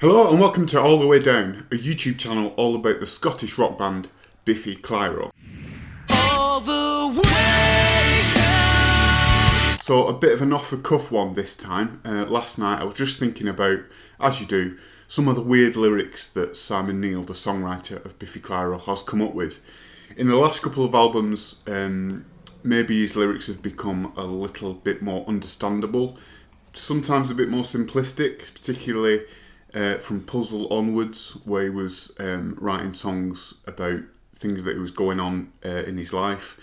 Hello and welcome to All the Way Down, a YouTube channel all about the Scottish rock band Biffy Clyro. All the way down. So a bit of an off-the-cuff one this time. Last night I was just thinking about, as you do, some of the weird lyrics that Simon Neil, the songwriter of Biffy Clyro, has come up with. In the last couple of albums, maybe his lyrics have become a little bit more understandable, sometimes a bit more simplistic, particularly from Puzzle onwards, where he was writing songs about things that was going on in his life,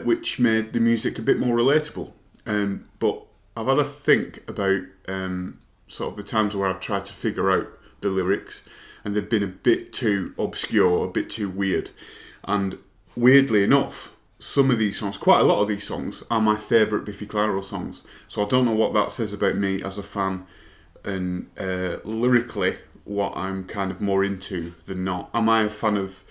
which made the music a bit more relatable. But I've had a think about sort of the times where I've tried to figure out the lyrics, and they've been a bit too obscure, a bit too weird. And weirdly enough, some of these songs, quite a lot of these songs, are my favourite Biffy Clyro songs. So I don't know what that says about me as a fan, and lyrically what I'm kind of more into than not. Am I a fan of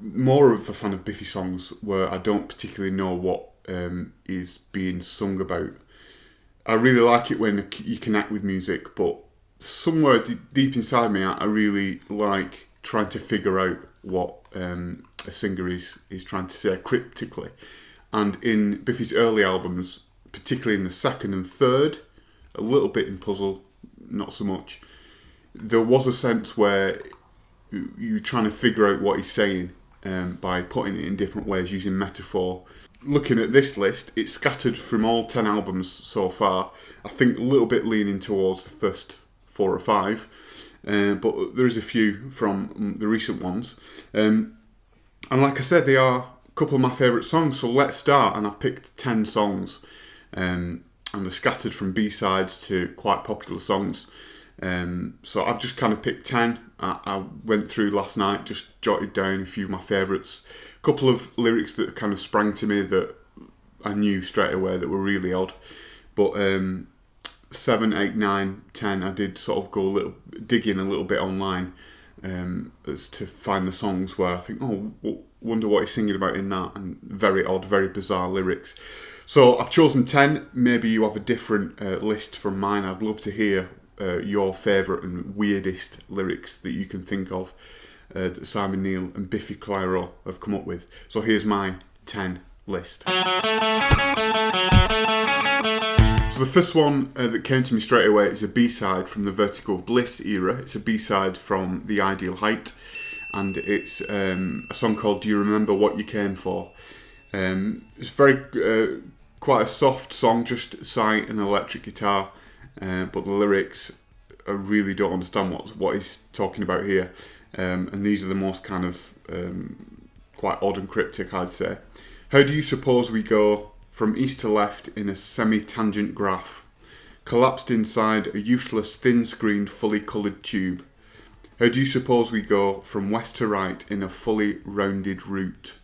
more of a fan of Biffy songs where I don't particularly know what is being sung about? I really like it when you connect with music, but somewhere deep inside me I really like trying to figure out what a singer is trying to say cryptically. And in Biffy's early albums, particularly in the second and third, a little bit in Puzzle, not so much, there was a sense where you're trying to figure out what he's saying by putting it in different ways, using metaphor. Looking at this list, it's scattered from all 10 albums so far. I think a little bit leaning towards the first 4 or 5, but there's a few from the recent ones. And like I said, they are a couple of my favourite songs, so let's start. And I've picked 10 songs. And they're scattered from B-sides to quite popular songs. So I've just kind of picked 10. I went through last night, just jotted down a few of my favourites. A couple of lyrics that kind of sprang to me that I knew straight away that were really odd. But 7, 8, 9, 10, I did sort of go digging a little bit online as to find the songs where I think, wonder what he's singing about in that. And very odd, very bizarre lyrics. So I've chosen 10. Maybe you have a different list from mine. I'd love to hear your favourite and weirdest lyrics that you can think of that Simon Neil and Biffy Clyro have come up with. So here's my 10 list. So the first one that came to me straight away is a B-side from the Vertigo of Bliss era. It's a B-side from The Ideal Height, and it's a song called Do You Remember What You Came For? It's very quite a soft song, just sight and electric guitar, but the lyrics I really don't understand what he's talking about here, and these are the most kind of quite odd and cryptic, I'd say. How do you suppose we go from east to left in a semi-tangent graph, collapsed inside a useless thin-screened fully coloured tube? How do you suppose we go from west to right in a fully rounded route?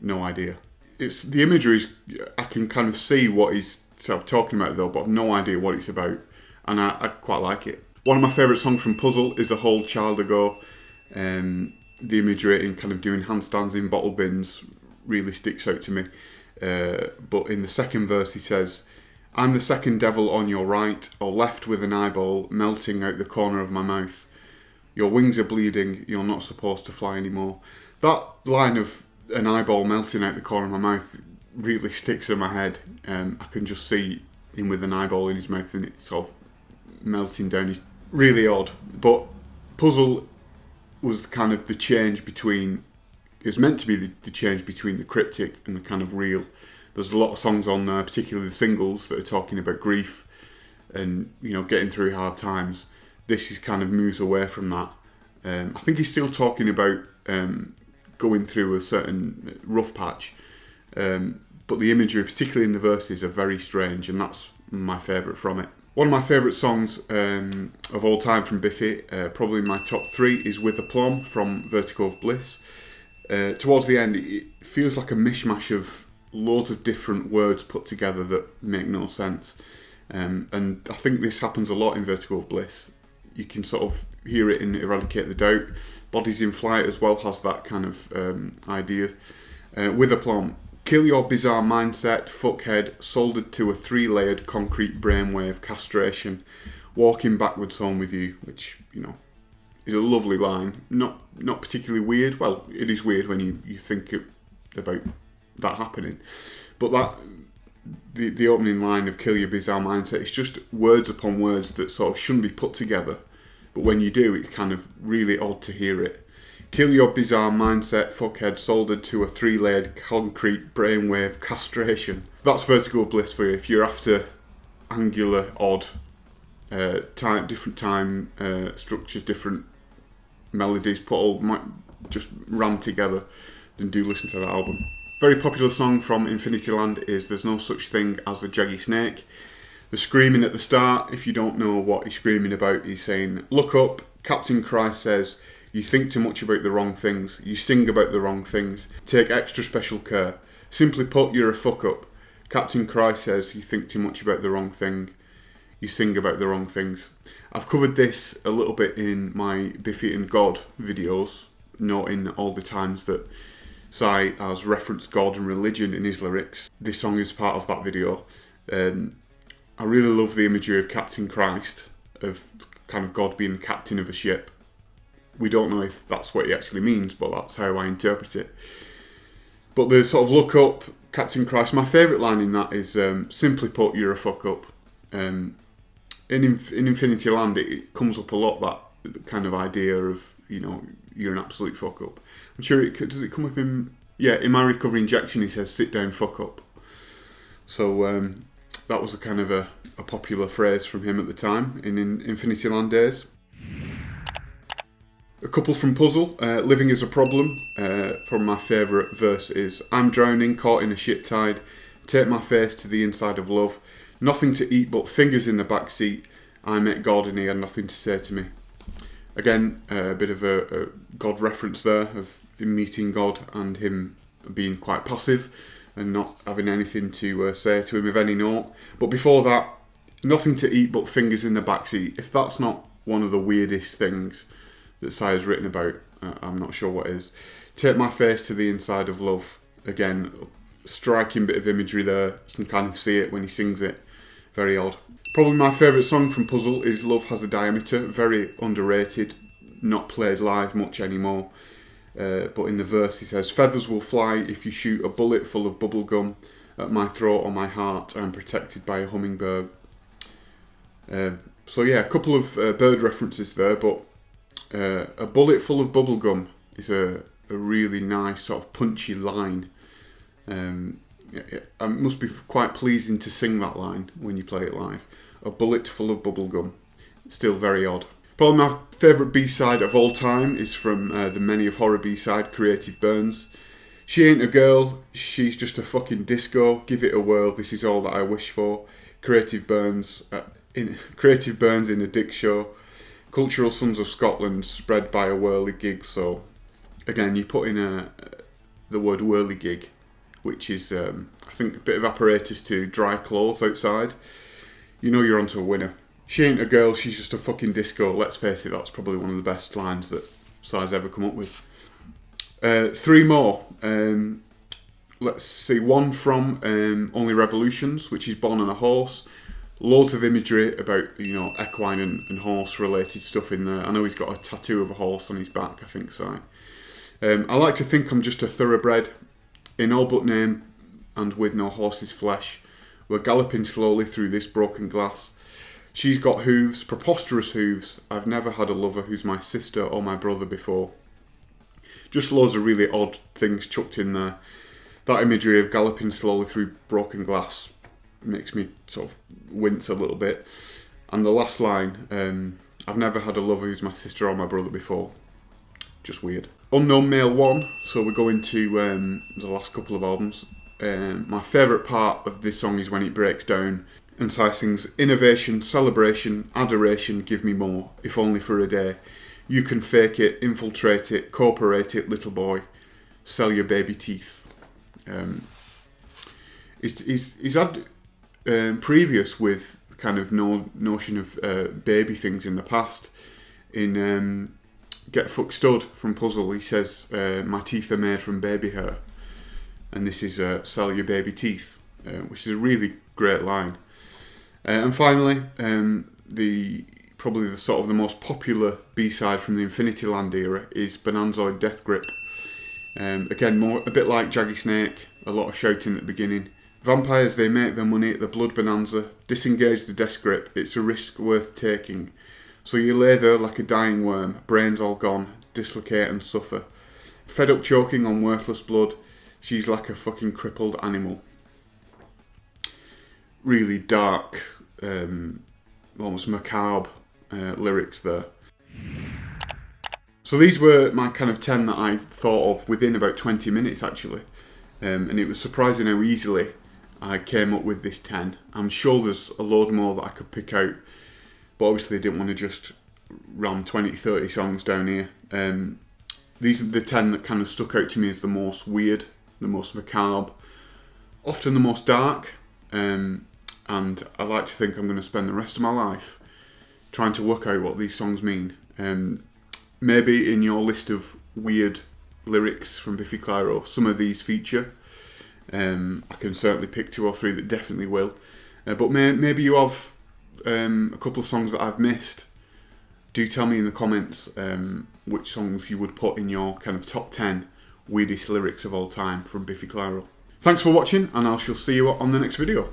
No idea. It's the imagery is, I can kind of see what he's sort of talking about though, but I've no idea what it's about, and I quite like it. One of my favourite songs from Puzzle is A Whole Child Ago. The imagery in kind of doing handstands in bottle bins really sticks out to me. But in the second verse he says, I'm the second devil on your right or left with an eyeball melting out the corner of my mouth. Your wings are bleeding, you're not supposed to fly anymore. That line of an eyeball melting out the corner of my mouth really sticks in my head. I can just see him with an eyeball in his mouth and it sort of melting down. It's really odd. But Puzzle was kind of the change between, it was meant to be the change between the cryptic and the kind of real. There's a lot of songs on there, particularly the singles, that are talking about grief and, getting through hard times. This is kind of moves away from that. I think he's still talking about going through a certain rough patch, but the imagery, particularly in the verses, are very strange, and that's my favourite from it. One of my favourite songs of all time from Biffy, probably my top 3, is With Aplomb from Vertigo of Bliss. Towards the end, it feels like a mishmash of loads of different words put together that make no sense, and I think this happens a lot in Vertigo of Bliss. You can sort of hear it in Eradicate the Doubt. Bodies in Flight as well has that kind of idea. With Aplomb, kill your bizarre mindset, fuckhead, soldered to a 3-layered concrete brainwave castration. walking backwards home with you, which, you know, is a lovely line. Not particularly weird. Well, it is weird when you think about that happening. But the opening line of kill your bizarre mindset, it's just words upon words that sort of shouldn't be put together. But when you do, it's kind of really odd to hear it. Kill your bizarre mindset, fuckhead, soldered to a 3-layered concrete brainwave castration. That's vertical bliss for you if you're after angular, odd, different time structures, different melodies, put all just rammed together, then do listen to that album. Very popular song from Infinity Land is There's No Such Thing as a Jaggy Snake. The screaming at the start, if you don't know what he's screaming about, he's saying, look up, Captain Christ says, you think too much about the wrong things, you sing about the wrong things, take extra special care. Simply put, you're a fuck up. Captain Christ says, you think too much about the wrong thing, you sing about the wrong things. I've covered this a little bit in my Biffy and God videos, noting all the times that Sai has referenced God and religion in his lyrics. This song is part of that video. I really love the imagery of Captain Christ, of kind of God being the captain of a ship. We don't know if that's what he actually means, but that's how I interpret it. But the sort of look up, Captain Christ, my favourite line in that is, simply put, you're a fuck up. In Infinity Land, it comes up a lot, that kind of idea of, you know, you're an absolute fuck up. I'm sure does it come up in, in My Recovery Injection, he says, sit down, fuck up. So that was a kind of a popular phrase from him at the time in Infinity Land days. A couple from Puzzle, Living is a Problem. Probably my favourite verse is, I'm drowning, caught in a shit tide, take my face to the inside of love, nothing to eat but fingers in the back seat, I met God and he had nothing to say to me. Again, a bit of a God reference there, of him meeting God and him being quite passive and not having anything to say to him of any note. But before that, nothing to eat but fingers in the backseat. If that's not one of the weirdest things that Sai has written about, I'm not sure what is. Take my face to the inside of love. Again, striking bit of imagery there. You can kind of see it when he sings it. Very odd. Probably my favourite song from Puzzle is Love Has a Diameter. Very underrated, not played live much anymore. But in the verse he says, feathers will fly if you shoot a bullet full of bubble gum at my throat or my heart. I'm protected by a hummingbird. So yeah, a couple of bird references there, but a bullet full of bubble gum is a really nice sort of punchy line. It must be quite pleasing to sing that line when you play it live. A bullet full of bubble gum. Still very odd. Probably my favourite B-side of all time is from the Many of Horror B-side, Creative Burns. She ain't a girl, she's just a fucking disco. Give it a whirl, this is all that I wish for. Creative Burns in a dick show. Cultural Sons of Scotland spread by a whirligig. So again, you put in the word whirligig, which is I think a bit of apparatus to dry clothes outside. You know you're onto a winner. She ain't a girl, she's just a fucking disco. Let's face it, that's probably one of the best lines that Sai's ever come up with. 3 more. Let's see, one from Only Revolutions, which is Born on a Horse. Loads of imagery about, you know, equine and horse related stuff in there. I know he's got a tattoo of a horse on his back, I think, Sai. I like to think I'm just a thoroughbred, in all but name and with no horse's flesh. We're galloping slowly through this broken glass. She's got hooves, preposterous hooves. I've never had a lover who's my sister or my brother before. Just loads of really odd things chucked in there. That imagery of galloping slowly through broken glass makes me sort of wince a little bit. And the last line, I've never had a lover who's my sister or my brother before. Just weird. Unknown Male 1, so we're going to the last couple of albums. My favourite part of this song is when it breaks down and Sai sings, innovation, celebration, adoration, give me more, if only for a day. You can fake it, infiltrate it, cooperate it, little boy, sell your baby teeth. He's had previous with kind of notion of baby things in the past. In Get Fuck Stud from Puzzle, he says, my teeth are made from baby hair. And this is sell your baby teeth, which is a really great line. And finally, the probably the sort of the most popular B-side from the Infinity Land era is Bonanzoid Deathgrip. Again, a bit like Jaggy Snake, a lot of shouting at the beginning. Vampires, they make their money at the blood bonanza. Disengage the death grip, it's a risk worth taking. So you lay there like a dying worm, brains all gone, dislocate and suffer. Fed up choking on worthless blood, she's like a fucking crippled animal. Really dark, almost macabre lyrics there. So these were my kind of 10 that I thought of within about 20 minutes actually. And it was surprising how easily I came up with this 10. I'm sure there's a load more that I could pick out, but obviously I didn't want to just ram 20-30 songs down here. These are the 10 that kind of stuck out to me as the most weird, the most macabre, often the most dark, and I like to think I'm going to spend the rest of my life trying to work out what these songs mean. Maybe in your list of weird lyrics from Biffy Clyro, some of these feature. I can certainly pick 2 or 3 that definitely will. But maybe you have a couple of songs that I've missed. Do tell me in the comments which songs you would put in your kind of top 10 weirdest lyrics of all time from Biffy Clyro. Thanks for watching, and I shall see you on the next video.